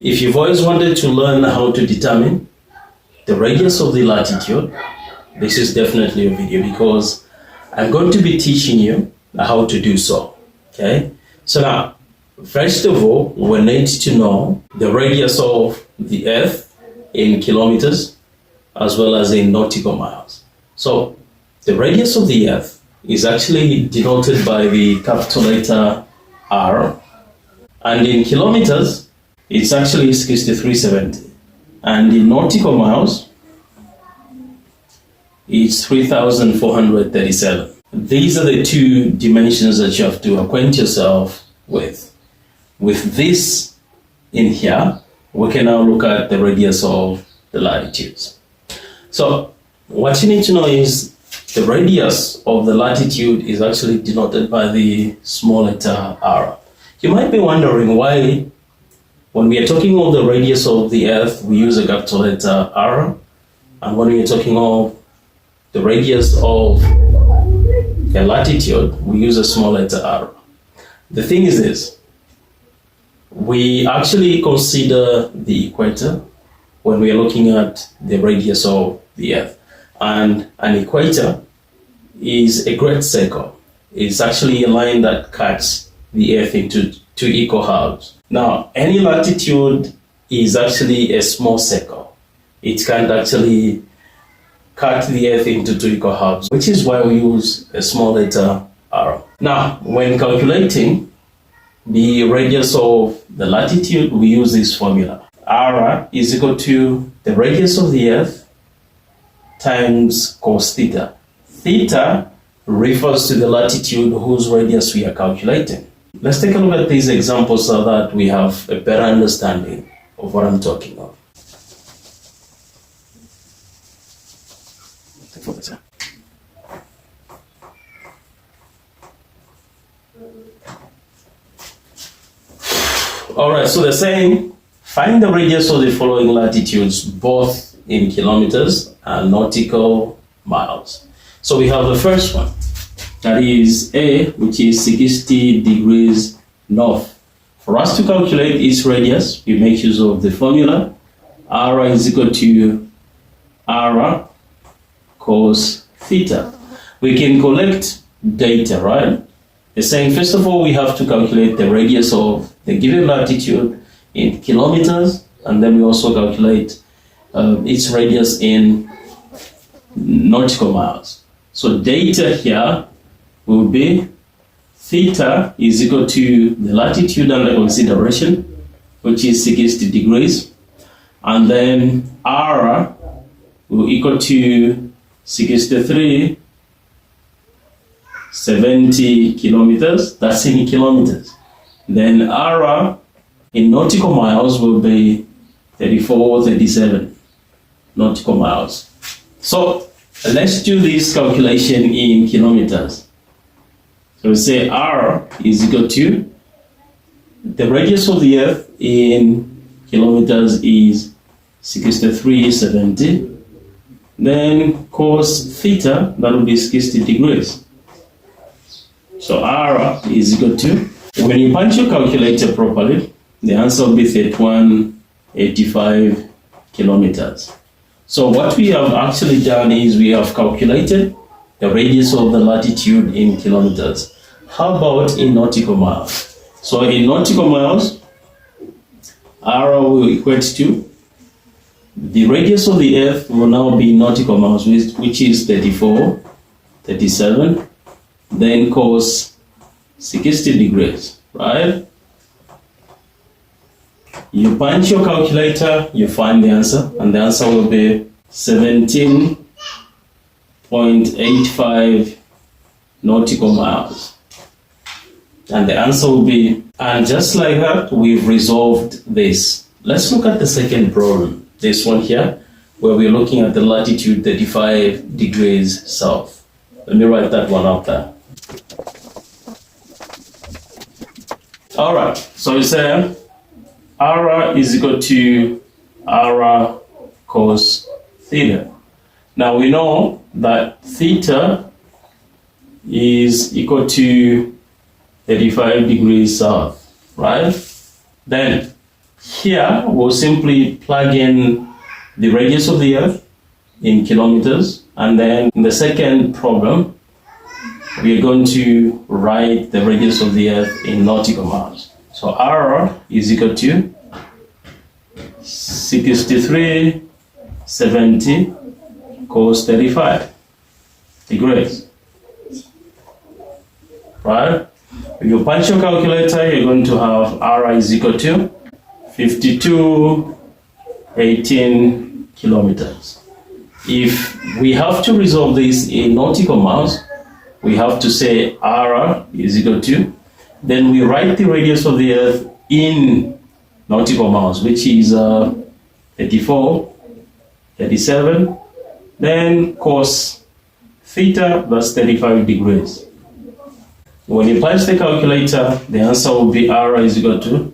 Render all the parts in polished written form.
If you've always wanted to learn how to determine the radius of the latitude, this is definitely a video because I'm going to be teaching you how to do so. Okay, so now first of all, we need to know the radius of the Earth in kilometers as well as in nautical miles. So the radius of the Earth is actually denoted by the capital letter R, and in kilometers it's actually 6370, and in nautical miles it's 3437. These are the two dimensions that you have to acquaint yourself with. With this in here, we can now look at the radius of the latitudes. So what you need to know is the radius of the latitude is actually denoted by the small letter r. You might be wondering why, when we are talking of the radius of the Earth, we use a capital letter R, and when we are talking of the radius of the latitude, we use a small letter r. The thing is this: we actually consider the equator when we are looking at the radius of the Earth. And an equator is a great circle. It's actually a line that cuts the Earth into two equal halves. Now, any latitude is actually a small circle. It can't actually cut the Earth into two equal halves, which is why we use a small letter r. Now, when calculating the radius of the latitude, we use this formula. R is equal to the radius of the Earth times cos theta. Theta refers to the latitude whose radius we are calculating. Let's take a look at these examples so that we have a better understanding of what I'm talking of. Alright, so they're saying find the radius of the following latitudes both in kilometers and nautical miles. So we have the first one, that is A, which is 60 degrees north. For us to calculate its radius, we make use of the formula. R is equal to R cos theta. We can collect data, right? They're saying, first of all, we have to calculate the radius of the given latitude in kilometers, and then we also calculate its radius in nautical miles. So data here will be theta is equal to the latitude under consideration, which is 60 degrees, and then R will equal to 6370 kilometers. That's in kilometers. Then R in nautical miles will be 3437 nautical miles. So let's do this calculation in kilometers. So we say R is equal to the radius of the Earth in kilometers is 6370. Then cos theta, that will be 60 degrees. So R is equal to, when you punch your calculator properly, the answer will be 3185 kilometers. So what we have actually done is we have calculated the radius of the latitude in kilometers. How about in nautical miles? So in nautical miles, R will equate to the radius of the Earth will now be nautical miles, which is 3437, then cos 60 degrees, right? You punch your calculator, you find the answer, and the answer will be 17.85 nautical miles. And the answer will be, and just like that, we've resolved this. Let's look at the second problem, this one here, where we're looking at the latitude 35 degrees south. Let me write that one up there. All right, so we say R is equal to R cos theta. Now we know that theta is equal to 35 degrees south, right? Then Here, we'll simply plug in the radius of the Earth in kilometers, and then in the second problem, we are going to write the radius of the Earth in nautical miles. So R is equal to 6370 cos 35 degrees. Right? If you punch your calculator, you're going to have R is equal to 5218 kilometers. If we have to resolve this in nautical miles, we have to say R is equal to, then we write the radius of the Earth in nautical miles, which is 34, 37, then cos theta, that's 35 degrees. When you punch the calculator, the answer will be R is equal to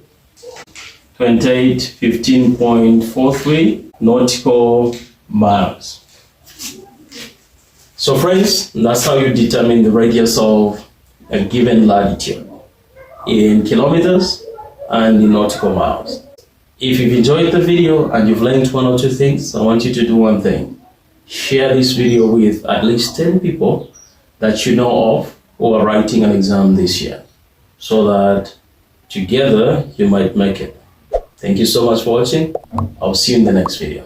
2815.43 nautical miles. So friends, that's how you determine the radius of a given latitude in kilometers and in nautical miles. If you've enjoyed the video and you've learned one or two things, I want you to do one thing. Share this video with at least 10 people that you know of who are writing an exam this year, so that together you might make it. Thank you so much for watching. I'll see you in the next video.